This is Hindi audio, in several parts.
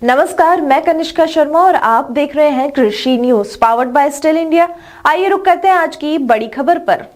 नमस्कार, मैं कनिष्का शर्मा और आप देख रहे हैं कृषि news powered by still India. आइए रुक करते हैं आज की बड़ी खबर पर।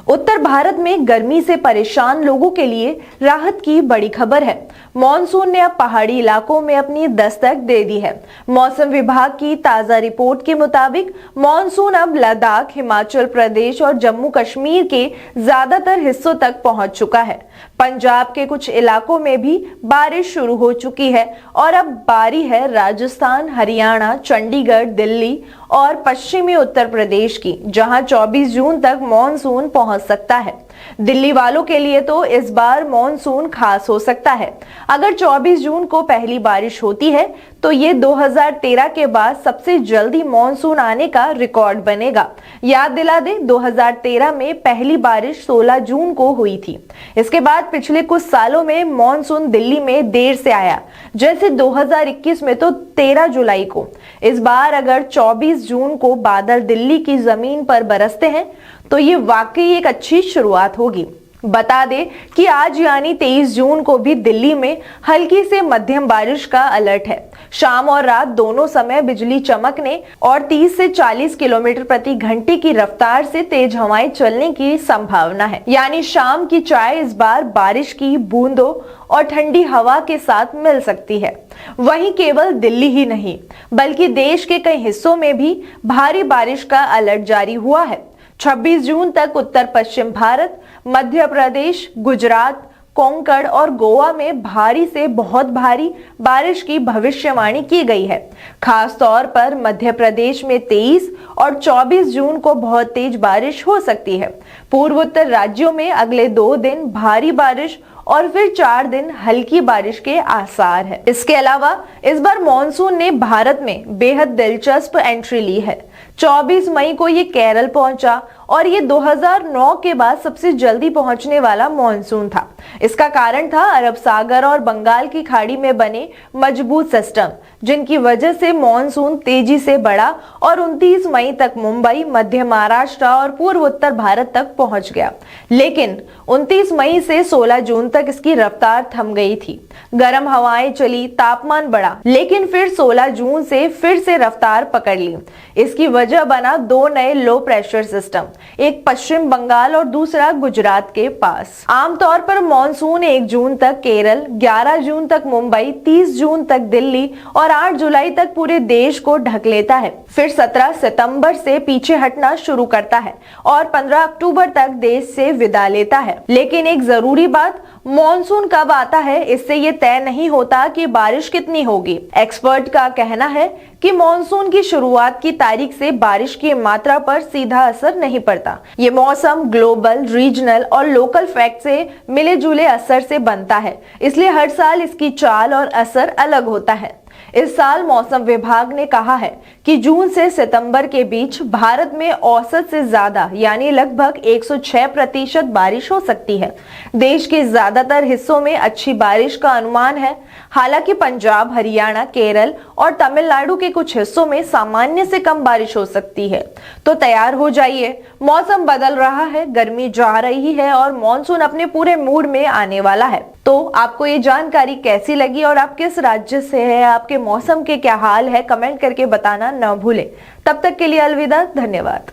उत्तर भारत में गर्मी से परेशान लोगों के लिए राहत की बड़ी खबर है। मॉनसून ने अब पहाड़ी इलाकों में अपनी दस्तक दे दी है। मौसम विभाग की ताजा रिपोर्ट के मुताबिक मॉनसून अब लद्दाख, हिमाचल प्रदेश और जम्मू कश्मीर के ज्यादातर हिस्सों तक पहुंच चुका है। पंजाब के कुछ इलाकों में भी बारिश शुरू हो चुकी है और अब बारी है राजस्थान, हरियाणा, चंडीगढ़, दिल्ली और पश्चिमी उत्तर प्रदेश की, जहां 24 जून तक मॉनसून पहुंच सकता है। दिल्ली वालों के लिए तो इस बार मॉनसून खास हो सकता है। अगर 24 जून को पहली बारिश होती है तो ये 2013 के बाद सबसे जल्दी मॉनसून आने का रिकॉर्ड बनेगा। याद दिला दें, 2013 में पहली बारिश 16 जून को हुई थी। इसके बाद पिछले कुछ सालों में मॉनसून दिल्ली में देर से आया, जैसे 2021 में तो 13 जुलाई को। इस बार अगर 24 जून को बादल दिल्ली की जमीन पर बरसते हैं तो ये वाकई एक अच्छी शुरुआत होगी। बता दें कि आज यानी 23 जून को भी दिल्ली में हल्की से मध्यम बारिश का अलर्ट है। शाम और रात दोनों समय बिजली चमकने और 30 से 40 किलोमीटर प्रति घंटे की रफ्तार से तेज हवाएं चलने की संभावना है। यानी शाम की चाय इस बार बारिश की बूंदों और ठंडी हवा के साथ मिल सकती है। वहीं केवल दिल्ली ही नहीं बल्कि देश के कई हिस्सों में भी भारी बारिश का अलर्ट जारी हुआ है। 26 जून तक उत्तर पश्चिम भारत, मध्य प्रदेश, गुजरात, कोंकण और गोवा में भारी से बहुत भारी बारिश की भविष्यवाणी की गई है। खास तौर पर मध्य प्रदेश में 23 और 24 जून को बहुत तेज बारिश हो सकती है। पूर्वोत्तर राज्यों में अगले 2 दिन भारी बारिश और फिर 4 दिन हल्की बारिश के आसार है। इसके अलावा इस बार मॉनसून ने भारत में बेहद दिलचस्प एंट्री ली है। 24 मई को ये केरल पहुंचा और ये 2009 के बाद सबसे जल्दी पहुंचने वाला मॉनसून था। इसका कारण था अरब सागर और बंगाल की खाड़ी में बने मजबूत सिस्टम, जिनकी वजह से मॉनसून तेजी से बढ़ा और 29 मई तक मुंबई, मध्य महाराष्ट्र और पूर्व उत्तर भारत तक पहुंच गया। लेकिन 29 मई से 16 जून तक इसकी रफ्तार थम गई थी। गर्म हवाएं चली, तापमान बढ़ा, लेकिन फिर 16 जून से फिर से रफ्तार पकड़ ली। इसकी वजह बना 2 नए लो प्रेशर सिस्टम, एक पश्चिम बंगाल और दूसरा गुजरात के पास। आमतौर पर मॉनसून 1 जून तक केरल, 11 जून तक मुंबई, 30 जून तक दिल्ली और 8 जुलाई तक पूरे देश को ढक लेता है। फिर 17 सितंबर से पीछे हटना शुरू करता है और 15 अक्टूबर तक देश से विदा लेता है। लेकिन एक जरूरी बात, मॉनसून कब आता है इससे ये तय नहीं होता कि बारिश कितनी होगी। एक्सपर्ट का कहना है कि मॉनसून की शुरुआत की तारीख से बारिश की मात्रा पर सीधा असर नहीं पड़ता। ये मौसम ग्लोबल, रीजनल और लोकल फैक्ट से मिले जुले असर से बनता है, इसलिए हर साल इसकी चाल और असर अलग होता है। इस साल मौसम विभाग ने कहा है कि जून से सितंबर के बीच भारत में औसत से ज्यादा यानी लगभग 106% बारिश हो सकती है। देश के ज्यादातर हिस्सों में अच्छी बारिश का अनुमान है। हालांकि पंजाब, हरियाणा, केरल और तमिलनाडु के कुछ हिस्सों में सामान्य से कम बारिश हो सकती है। तो तैयार हो जाइए, मौसम बदल रहा है, गर्मी जा रही है और मॉनसून अपने पूरे मूड में आने वाला है। तो आपको ये जानकारी कैसी लगी और आप किस राज्य से हैं, आपके मौसम के क्या हाल है, कमेंट करके बताना न भूलें। तब तक के लिए अलविदा, धन्यवाद।